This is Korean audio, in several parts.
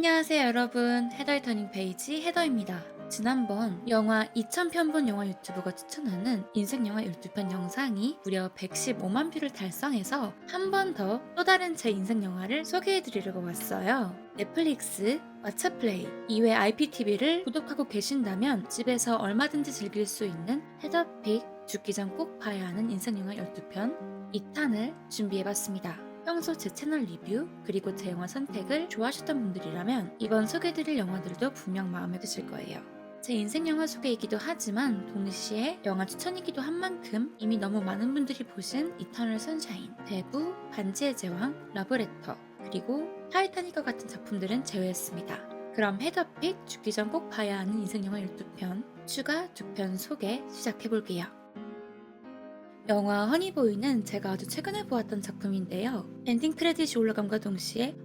안녕하세요 여러분, 헤더의 터닝 페이지 헤더입니다. 지난번 영화 2000편 본 영화 유튜브가 추천하는 인생 영화 12편 영상이 무려 115만 뷰를 달성해서 한 번 더 또 다른 제 인생 영화를 소개해드리려고 왔어요. 넷플릭스, 왓챠플레이 이외 IPTV를 구독하고 계신다면 집에서 얼마든지 즐길 수 있는 헤더픽 죽기 전 꼭 봐야 하는 인생 영화 12편 2탄을 준비해봤습니다. 평소 제 채널 리뷰 그리고 제 영화 선택을 좋아하셨던 분들이라면 이번 소개해드릴 영화들도 분명 마음에 드실 거예요. 제 인생 영화 소개이기도 하지만 동시에 영화 추천이기도 한 만큼 이미 너무 많은 분들이 보신 이터널 선샤인, 대부, 반지의 제왕, 러브레터 그리고 타이타닉과 같은 작품들은 제외했습니다. 그럼 헤더픽 죽기 전 꼭 봐야 하는 인생 영화 12편 추가 2편 소개 시작해볼게요. 영화 허니보이는 제가 아주 최근에 보았던 작품인데요. 엔딩 크레딧이 올라감과 동시에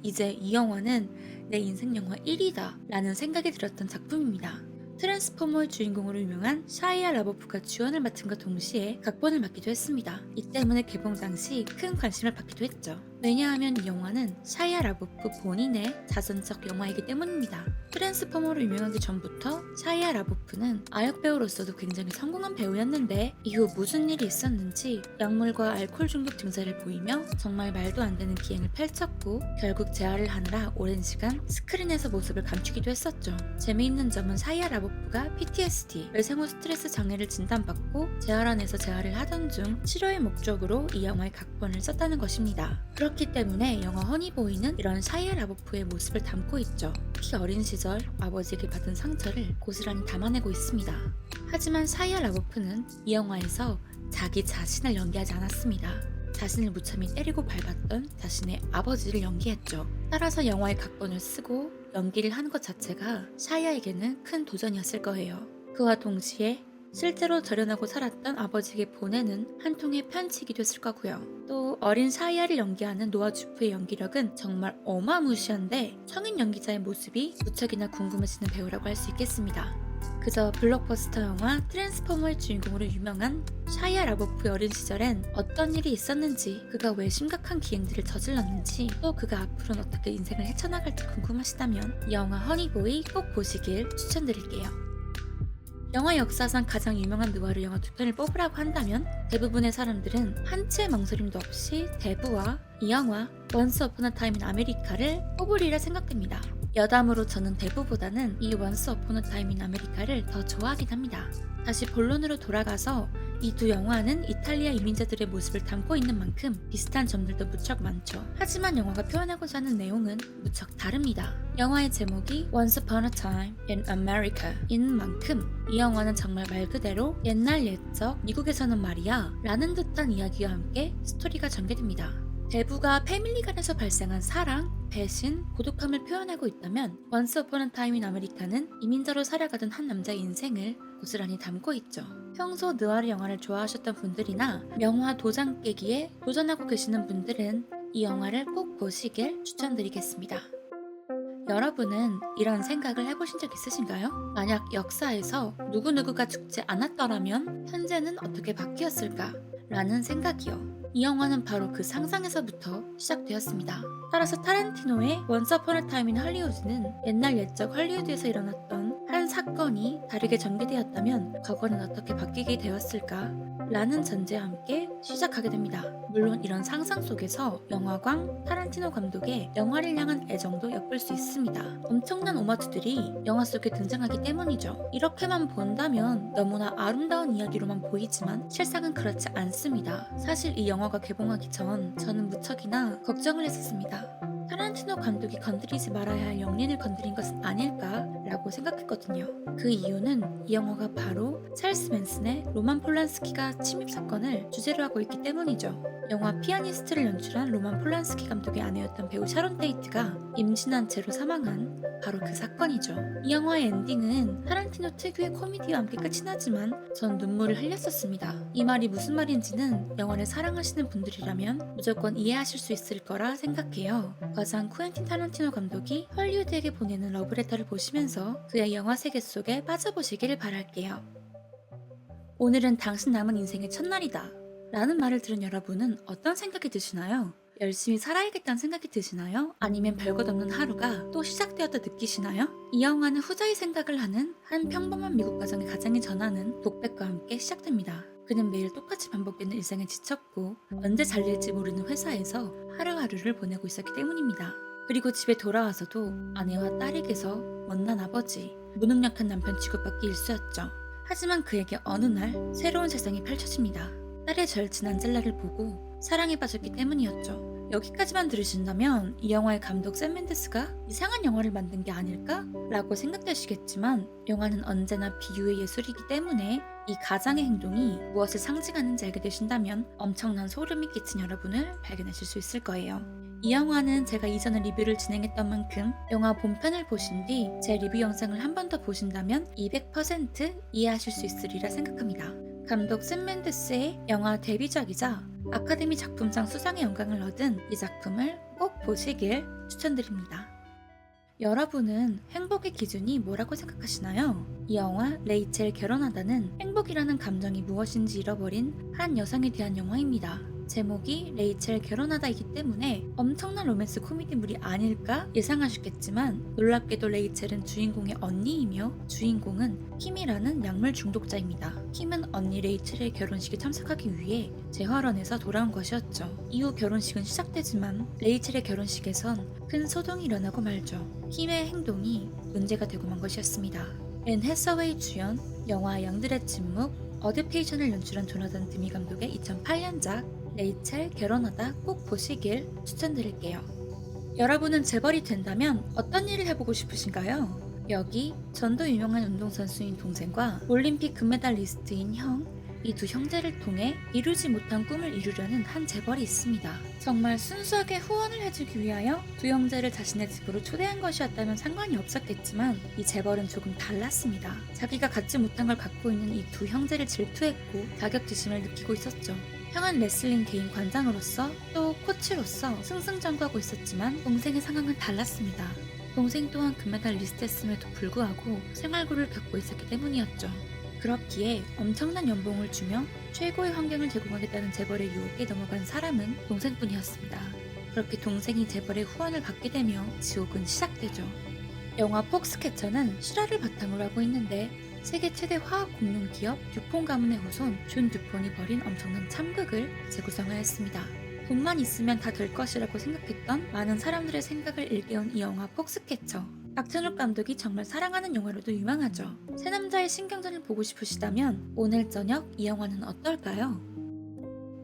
이제 이 영화는 내 인생 영화 1위다 라는 생각이 들었던 작품입니다. 트랜스포머의 주인공으로 유명한 샤이아 라보프가 주연을 맡은과 동시에 각본을 맡기도 했습니다. 이 때문에 개봉 당시 큰 관심을 받기도 했죠. 왜냐하면 이 영화는 샤이아 라보프 본인의 자전적 영화이기 때문입니다. 트랜스포머로 유명하기 전부터 샤이아 라보프는 아역 배우로서도 굉장히 성공한 배우였는데 이후 무슨 일이 있었는지 약물과 알코올 중독 증세를 보이며 정말 말도 안 되는 기행을 펼쳤고 결국 재활을 하느라 오랜 시간 스크린에서 모습을 감추기도 했었죠. 재미있는 점은 샤이아 라보프가 PTSD, 외생후 스트레스 장애를 진단받고 재활원에서 재활을 하던 중 치료의 목적으로 이 영화의 각본을 썼다는 것입니다. 그렇기 때문에 영화 허니보이는 이런 샤이아 라보프의 모습을 담고 있죠. 특히 어린 시절 아버지에게 받은 상처를 고스란히 담아내고 있습니다. 하지만 샤이아 라보프는 이 영화에서 자기 자신을 연기하지 않았습니다. 자신을 무참히 때리고 밟았던 자신의 아버지를 연기했죠. 따라서 영화의 각본을 쓰고 연기를 하는 것 자체가 샤이아에게는 큰 도전이었을 거예요. 그와 동시에 실제로 절연하고 살았던 아버지에게 보내는 한 통의 편지이기도 했을 거고요. 또 어린 샤이아를 연기하는 노아 주프의 연기력은 정말 어마무시한데 성인 연기자의 모습이 무척이나 궁금해지는 배우라고 할 수 있겠습니다. 그저 블록버스터 영화 트랜스포머의 주인공으로 유명한 샤이아 라보프의 어린 시절엔 어떤 일이 있었는지, 그가 왜 심각한 기행들을 저질렀는지, 또 그가 앞으로는 어떻게 인생을 헤쳐나갈지 궁금하시다면 이 영화 허니보이 꼭 보시길 추천드릴게요. 영화 역사상 가장 유명한 느와르 영화 2편을 뽑으라고 한다면 대부분의 사람들은 한치의 망설임도 없이 대부와 이 영화 원스 어폰 어 타임 인 아메리카를 뽑으리라 생각됩니다. 여담으로 저는 대부보다는 이 원스 어폰 어 타임 인 아메리카를 더 좋아하긴 합니다. 다시 본론으로 돌아가서 이 두 영화는 이탈리아 이민자들의 모습을 담고 있는 만큼 비슷한 점들도 무척 많죠. 하지만 영화가 표현하고자 하는 내용은 무척 다릅니다. 영화의 제목이 Once Upon a Time in America 인 만큼 이 영화는 정말 말 그대로 옛날 옛적 미국에서는 말이야 라는 듯한 이야기와 함께 스토리가 전개됩니다. 대부가 패밀리 간에서 발생한 사랑, 배신, 고독함을 표현하고 있다면 Once Upon a Time in America는 이민자로 살아가던 한 남자의 인생을 고스란히 담고 있죠. 평소 느와르 영화를 좋아하셨던 분들이나 명화 도장 깨기에 도전하고 계시는 분들은 이 영화를 꼭 보시길 추천드리겠습니다. 여러분은 이런 생각을 해보신 적 있으신가요? 만약 역사에서 누구누구가 죽지 않았더라면 현재는 어떻게 바뀌었을까? 라는 생각이요. 이 영화는 바로 그 상상에서부터 시작되었습니다. 따라서 타란티노의 Once Upon a Time in Hollywood는 옛날 옛적 헐리우드에서 일어났던 한 사건이 다르게 전개되었다면 과거는 어떻게 바뀌게 되었을까? 라는 전제와 함께 시작하게 됩니다. 물론 이런 상상 속에서 영화광 타란티노 감독의 영화를 향한 애정도 엿볼 수 있습니다. 엄청난 오마주들이 영화 속에 등장하기 때문이죠. 이렇게만 본다면 너무나 아름다운 이야기로만 보이지만 실상은 그렇지 않습니다. 사실 이 영화가 개봉하기 전 저는 무척이나 걱정을 했었습니다. 타란티노 감독이 건드리지 말아야 할 영린을 건드린 것은 아닐까라고 생각했거든요. 그 이유는 이 영화가 바로 찰스 맨슨의 로만 폴란스키가 침입 사건을 주제로 하고 있기 때문이죠. 영화 피아니스트를 연출한 로만 폴란스키 감독의 아내였던 배우 샤론 테이트가 임신한 채로 사망한 바로 그 사건이죠. 이 영화의 엔딩은 타란티노 특유의 코미디와 함께 끝이 나지만 전 눈물을 흘렸었습니다. 이 말이 무슨 말인지는 영화를 사랑하시는 분들이라면 무조건 이해하실 수 있을 거라 생각해요. 과장 쿠엔틴 타란티노 감독이 헐리우드에게 보내는 러브레터를 보시면서 그의 영화 세계 속에 빠져보시기를 바랄게요. 오늘은 당신 남은 인생의 첫날이다 라는 말을 들은 여러분은 어떤 생각이 드시나요? 열심히 살아야겠다는 생각이 드시나요? 아니면 별것 없는 하루가 또 시작되었다 느끼시나요? 이 영화는 후자의 생각을 하는 한 평범한 미국 가정의 가장이 전하는 독백과 함께 시작됩니다. 그는 매일 똑같이 반복되는 일상에 지쳤고 언제 잘릴지 모르는 회사에서 하루하루를 보내고 있었기 때문입니다. 그리고 집에 돌아와서도 아내와 딸에게서 못난 아버지, 무능력한 남편 취급받기 일쑤였죠. 하지만 그에게 어느 날 새로운 세상이 펼쳐집니다. 딸의 절친한 젤라를 보고 사랑에 빠졌기 때문이었죠. 여기까지만 들으신다면 이 영화의 감독 샘 맨데스가 이상한 영화를 만든 게 아닐까? 라고 생각되시겠지만 영화는 언제나 비유의 예술이기 때문에 이 가장의 행동이 무엇을 상징하는지 알게 되신다면 엄청난 소름이 끼친 여러분을 발견하실 수 있을 거예요. 이 영화는 제가 이전에 리뷰를 진행했던 만큼 영화 본편을 보신 뒤 제 리뷰 영상을 한 번 더 보신다면 200% 이해하실 수 있으리라 생각합니다. 감독 샘 맨데스의 영화 데뷔작이자 아카데미 작품상 수상의 영광을 얻은 이 작품을 꼭 보시길 추천드립니다. 여러분은 행복의 기준이 뭐라고 생각하시나요? 이 영화 레이첼 결혼하다는 행복이라는 감정이 무엇인지 잃어버린 한 여성에 대한 영화입니다. 제목이 레이첼 결혼하다이기 때문에 엄청난 로맨스 코미디물이 아닐까 예상하셨겠지만 놀랍게도 레이첼은 주인공의 언니이며 주인공은 킴이라는 약물 중독자입니다. 킴은 언니 레이첼의 결혼식에 참석하기 위해 재활원에서 돌아온 것이었죠. 이후 결혼식은 시작되지만 레이첼의 결혼식에선 큰 소동이 일어나고 말죠. 킴의 행동이 문제가 되고 만 것이었습니다. 앤 해서웨이 주연, 영화 양들의 침묵, 어댑테이션을 연출한 조나단 드미 감독의 2008년작 레이첼 결혼하다 꼭 보시길 추천드릴게요. 여러분은 재벌이 된다면 어떤 일을 해보고 싶으신가요? 여기 전도 유명한 운동선수인 동생과 올림픽 금메달리스트인 형, 이 두 형제를 통해 이루지 못한 꿈을 이루려는 한 재벌이 있습니다. 정말 순수하게 후원을 해주기 위하여 두 형제를 자신의 집으로 초대한 것이었다면 상관이 없었겠지만 이 재벌은 조금 달랐습니다. 자기가 갖지 못한 걸 갖고 있는 이 두 형제를 질투했고 자격지심을 느끼고 있었죠. 형은 레슬링 개인 관장으로서 또 코치로서 승승장구하고 있었지만 동생의 상황은 달랐습니다. 동생 또한 금메달리스트였음에도 불구하고 생활고를 겪고 있었기 때문이었죠. 그렇기에 엄청난 연봉을 주며 최고의 환경을 제공하겠다는 재벌의 유혹에 넘어간 사람은 동생뿐이었습니다. 그렇게 동생이 재벌의 후원을 받게 되며 지옥은 시작되죠. 영화 폭스캐쳐는 실화를 바탕으로 하고 있는데 세계 최대 화학 공룡 기업 듀폰 가문의 후손 존 듀폰이 벌인 엄청난 참극을 재구성하였습니다. 돈만 있으면 다 될 것이라고 생각했던 많은 사람들의 생각을 일깨운 이 영화 폭스캐쳐. 박찬욱 감독이 정말 사랑하는 영화로도 유명하죠. 세 남자의 신경전을 보고 싶으시다면 오늘 저녁 이 영화는 어떨까요?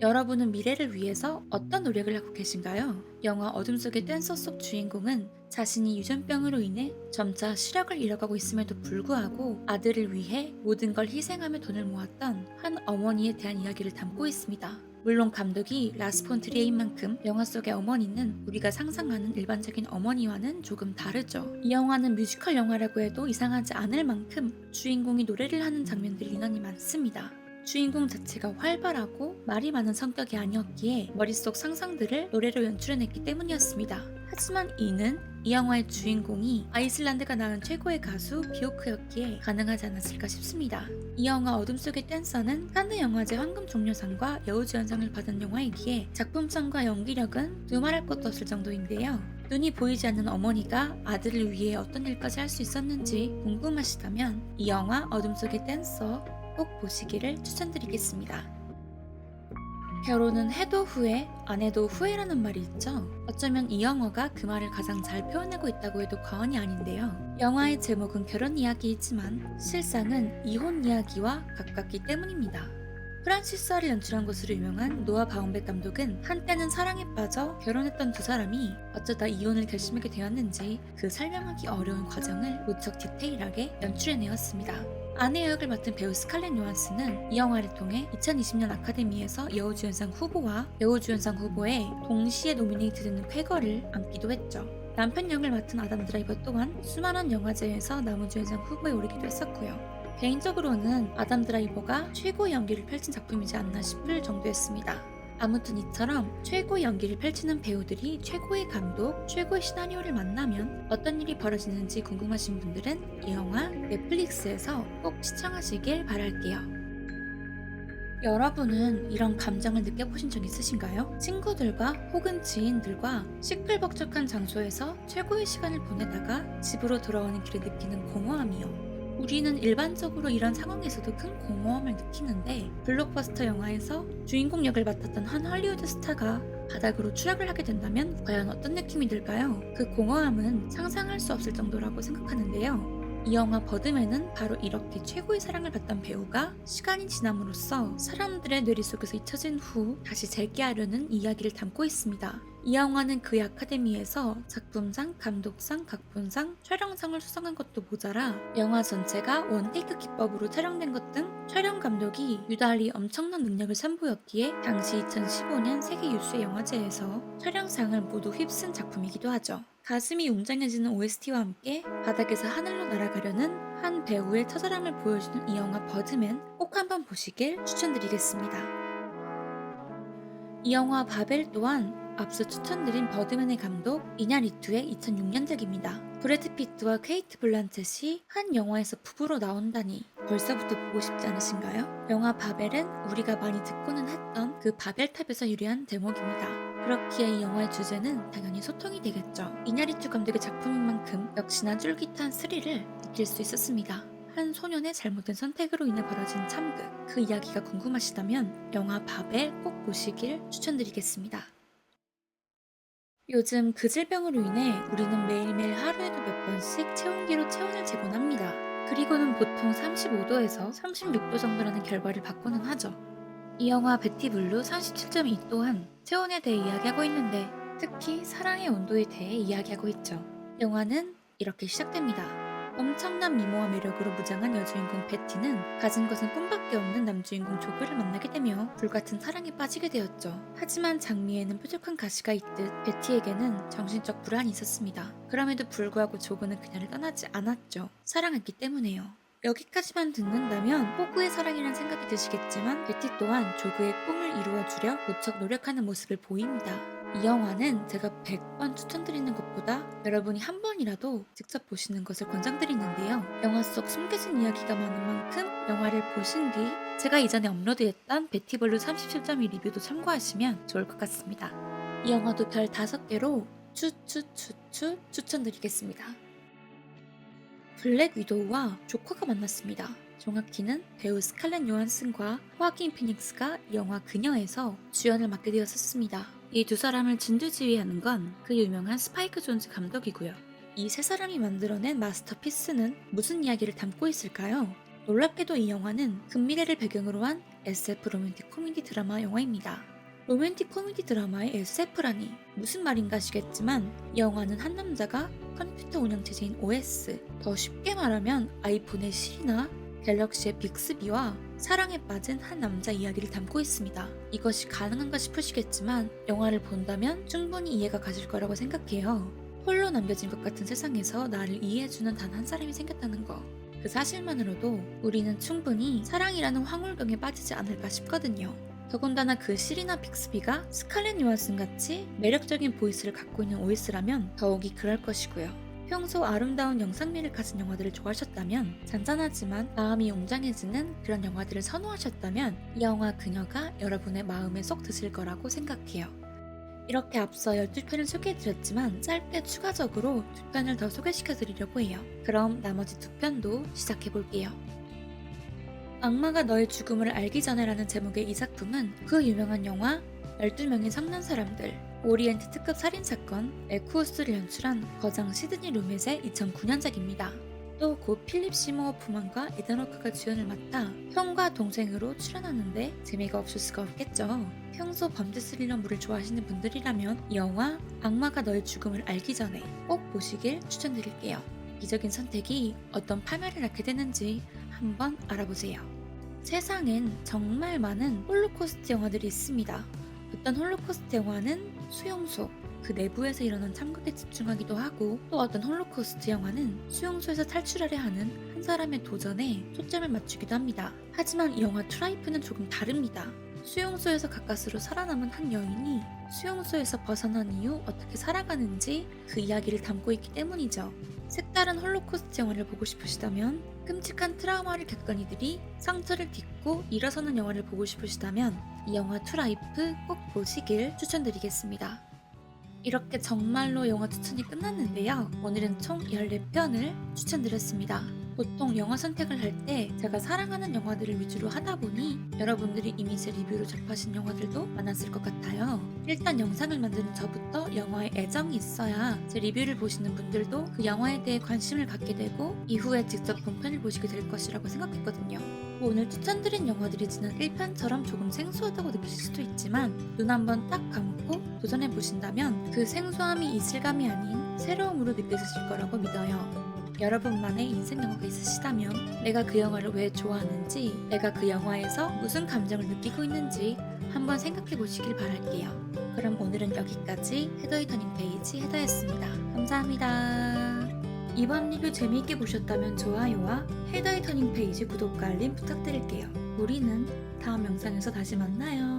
여러분은 미래를 위해서 어떤 노력을 하고 계신가요? 영화 어둠 속의 댄서 속 주인공은 자신이 유전병으로 인해 점차 시력을 잃어가고 있음에도 불구하고 아들을 위해 모든 걸 희생하며 돈을 모았던 한 어머니에 대한 이야기를 담고 있습니다. 물론 감독이 라스 폰 트리에인 만큼 영화 속의 어머니는 우리가 상상하는 일반적인 어머니와는 조금 다르죠. 이 영화는 뮤지컬 영화라고 해도 이상하지 않을 만큼 주인공이 노래를 하는 장면들이 유난히 많습니다. 주인공 자체가 활발하고 말이 많은 성격이 아니었기에 머릿속 상상들을 노래로 연출해냈기 때문이었습니다. 하지만 이는 이 영화의 주인공이 아이슬란드가 낳은 최고의 가수 비오크였기에 가능하지 않았을까 싶습니다. 이 영화 어둠 속의 댄서는 칸느 영화제 황금 종려상과 여우주연상을 받은 영화이기에 작품성과 연기력은 두말할 것도 없을 정도인데요. 눈이 보이지 않는 어머니가 아들을 위해 어떤 일까지 할 수 있었는지 궁금하시다면 이 영화 어둠 속의 댄서 꼭 보시기를 추천드리겠습니다. 결혼은 해도 후회, 안 해도 후회라는 말이 있죠. 어쩌면 이 영화가 그 말을 가장 잘 표현하고 있다고 해도 과언이 아닌데요. 영화의 제목은 결혼 이야기이지만 실상은 이혼 이야기와 가깝기 때문입니다. 프란시스아를 연출한 것으로 유명한 노아 바움백 감독은 한때는 사랑에 빠져 결혼했던 두 사람이 어쩌다 이혼을 결심하게 되었는지 그 설명하기 어려운 과정을 무척 디테일하게 연출해내었습니다. 아내 역을 맡은 배우 스칼렛 요한슨은 이 영화를 통해 2020년 아카데미에서 여우주연상 후보와 여우주연상 후보에 동시에 노미네이트되는 쾌거를 안기도 했죠. 남편 역을 맡은 아담 드라이버 또한 수많은 영화제에서 남우주연상 후보에 오르기도 했었고요. 개인적으로는 아담 드라이버가 최고의 연기를 펼친 작품이지 않나 싶을 정도였습니다. 아무튼 이처럼 최고의 연기를 펼치는 배우들이 최고의 감독, 최고의 시나리오를 만나면 어떤 일이 벌어지는지 궁금하신 분들은 이 영화 넷플릭스에서 꼭 시청하시길 바랄게요. 여러분은 이런 감정을 느껴보신 적 있으신가요? 친구들과 혹은 지인들과 시끌벅적한 장소에서 최고의 시간을 보내다가 집으로 돌아오는 길에 느끼는 공허함이요. 우리는 일반적으로 이런 상황에서도 큰 공허함을 느끼는데 블록버스터 영화에서 주인공 역을 맡았던 한 헐리우드 스타가 바닥으로 추락을 하게 된다면 과연 어떤 느낌이 들까요? 그 공허함은 상상할 수 없을 정도라고 생각하는데요. 이 영화 버드맨은 바로 이렇게 최고의 사랑을 받던 배우가 시간이 지남으로써 사람들의 뇌리 속에서 잊혀진 후 다시 재기하려는 이야기를 담고 있습니다. 이 영화는 그의 아카데미에서 작품상, 감독상, 각본상, 촬영상을 수상한 것도 모자라 영화 전체가 원테이크 기법으로 촬영된 것 등 촬영 감독이 유달리 엄청난 능력을 선보였기에 당시 2015년 세계 유수의 영화제에서 촬영상을 모두 휩쓴 작품이기도 하죠. 가슴이 웅장해지는 OST와 함께 바닥에서 하늘로 날아가려는 한 배우의 처절함을 보여주는 이 영화 버드맨 꼭 한번 보시길 추천드리겠습니다. 이 영화 바벨 또한 앞서 추천드린 버드맨의 감독 이냐리투의 2006년작입니다. 브래드 피트와 케이트 블란쳇이 한 영화에서 부부로 나온다니 벌써부터 보고 싶지 않으신가요? 영화 바벨은 우리가 많이 듣고는 했던 그 바벨탑에서 유래한 대목입니다. 그렇기에 이 영화의 주제는 당연히 소통이 되겠죠. 이냐리투 감독의 작품인 만큼 역시나 쫄깃한 스릴을 느낄 수 있었습니다. 한 소년의 잘못된 선택으로 인해 벌어진 참극, 그 이야기가 궁금하시다면 영화 바벨 꼭 보시길 추천드리겠습니다. 요즘 그 질병으로 인해 우리는 매일매일 하루에도 몇 번씩 체온계로 체온을 재곤 합니다. 그리고는 보통 35도에서 36도 정도라는 결과를 받고는 하죠. 이 영화 베티 블루 37.2 또한 체온에 대해 이야기하고 있는데 특히 사랑의 온도에 대해 이야기하고 있죠. 영화는 이렇게 시작됩니다. 엄청난 미모와 매력으로 무장한 여주인공 베티는 가진 것은 꿈밖에 없는 남주인공 조그를 만나게 되며 불같은 사랑에 빠지게 되었죠. 하지만 장미에는 뾰족한 가시가 있듯 베티에게는 정신적 불안이 있었습니다. 그럼에도 불구하고 조그는 그녀를 떠나지 않았죠. 사랑했기 때문에요. 여기까지만 듣는다면 호구의 사랑이란 생각이 드시겠지만 베티 또한 조그의 꿈을 이루어주려 무척 노력하는 모습을 보입니다. 이 영화는 제가 100번 추천드리는 것보다 여러분이 한 번이라도 직접 보시는 것을 권장드리는데요. 영화 속 숨겨진 이야기가 많은 만큼 영화를 보신 뒤 제가 이전에 업로드했던 베티블루 37.2 리뷰도 참고하시면 좋을 것 같습니다. 이 영화도 별 5개로 추천드리겠습니다. 블랙 위도우와 조커가 만났습니다. 정확히는 배우 스칼렛 요한슨과 호아킨 피닉스가 이 영화 그녀에서 주연을 맡게 되었었습니다. 이 두 사람을 진두지휘하는 건 그 유명한 스파이크 존즈 감독이고요. 이 세 사람이 만들어낸 마스터피스는 무슨 이야기를 담고 있을까요? 놀랍게도 이 영화는 근미래를 배경으로 한 SF 로맨틱 코미디 드라마 영화입니다. 로맨틱 코미디 드라마의 SF라니 무슨 말인가 하시겠지만 이 영화는 한 남자가 컴퓨터 운영체제인 OS, 더 쉽게 말하면 아이폰의 실이나 갤럭시의 빅스비와 사랑에 빠진 한 남자 이야기를 담고 있습니다. 이것이 가능한가 싶으시겠지만 영화를 본다면 충분히 이해가 가실 거라고 생각해요. 홀로 남겨진 것 같은 세상에서 나를 이해해주는 단 한 사람이 생겼다는 거. 그 사실만으로도 우리는 충분히 사랑이라는 황홀경에 빠지지 않을까 싶거든요. 더군다나 그 실이나 빅스비가 스칼렛 요한슨 같이 매력적인 보이스를 갖고 있는 OS라면 더욱이 그럴 것이고요. 평소 아름다운 영상미를 가진 영화들을 좋아하셨다면 잔잔하지만 마음이 웅장해지는 그런 영화들을 선호하셨다면 이 영화 그녀가 여러분의 마음에 쏙 드실 거라고 생각해요. 이렇게 앞서 12편을 소개해드렸지만 짧게 추가적으로 2편을 더 소개시켜드리려고 해요. 그럼 나머지 2편도 시작해볼게요. 악마가 너의 죽음을 알기 전에라는 제목의 이 작품은 그 유명한 영화 12명의 성난 사람들 오리엔트 특급 살인사건 에쿠오스를 연출한 거장 시드니 루멧의 2009년작입니다. 또 곧 필립 시모어 후만과 에단 워크가 주연을 맡아 형과 동생으로 출연하는데 재미가 없을 수가 없겠죠. 평소 범죄 스릴러물을 좋아하시는 분들이라면 이 영화 악마가 너의 죽음을 알기 전에 꼭 보시길 추천드릴게요. 이적인 선택이 어떤 파멸을 낳게 되는지 한번 알아보세요. 세상엔 정말 많은 홀로코스트 영화들이 있습니다. 어떤 홀로코스트 영화는 수용소, 그 내부에서 일어난 참극에 집중하기도 하고 또 어떤 홀로코스트 영화는 수용소에서 탈출하려 하는 한 사람의 도전에 초점을 맞추기도 합니다. 하지만 이 영화 트라이프는 조금 다릅니다. 수용소에서 가까스로 살아남은 한 여인이 수용소에서 벗어난 이후 어떻게 살아가는지 그 이야기를 담고 있기 때문이죠. 색다른 홀로코스트 영화를 보고 싶으시다면, 끔찍한 트라우마를 겪은 이들이 상처를 딛고 일어서는 영화를 보고 싶으시다면 이 영화 투라이프 꼭 보시길 추천드리겠습니다. 이렇게 정말로 영화 추천이 끝났는데요. 오늘은 총 14편을 추천드렸습니다. 보통 영화 선택을 할 때 제가 사랑하는 영화들을 위주로 하다 보니 여러분들이 이미 제 리뷰로 접하신 영화들도 많았을 것 같아요. 일단 영상을 만드는 저부터 영화에 애정이 있어야 제 리뷰를 보시는 분들도 그 영화에 대해 관심을 갖게 되고 이후에 직접 본편을 보시게 될 것이라고 생각했거든요. 오늘 추천드린 영화들이 지난 1편처럼 조금 생소하다고 느끼실 수도 있지만 눈 한번 딱 감고 도전해보신다면 그 생소함이 이질감이 아닌 새로움으로 느껴지실 거라고 믿어요. 여러분만의 인생 영화가 있으시다면 내가 그 영화를 왜 좋아하는지, 내가 그 영화에서 무슨 감정을 느끼고 있는지 한번 생각해 보시길 바랄게요. 그럼 오늘은 여기까지 헤더의 터닝 페이지 헤더였습니다. 감사합니다. 이번 리뷰 재미있게 보셨다면 좋아요와 헤더의 터닝 페이지 구독과 알림 부탁드릴게요. 우리는 다음 영상에서 다시 만나요.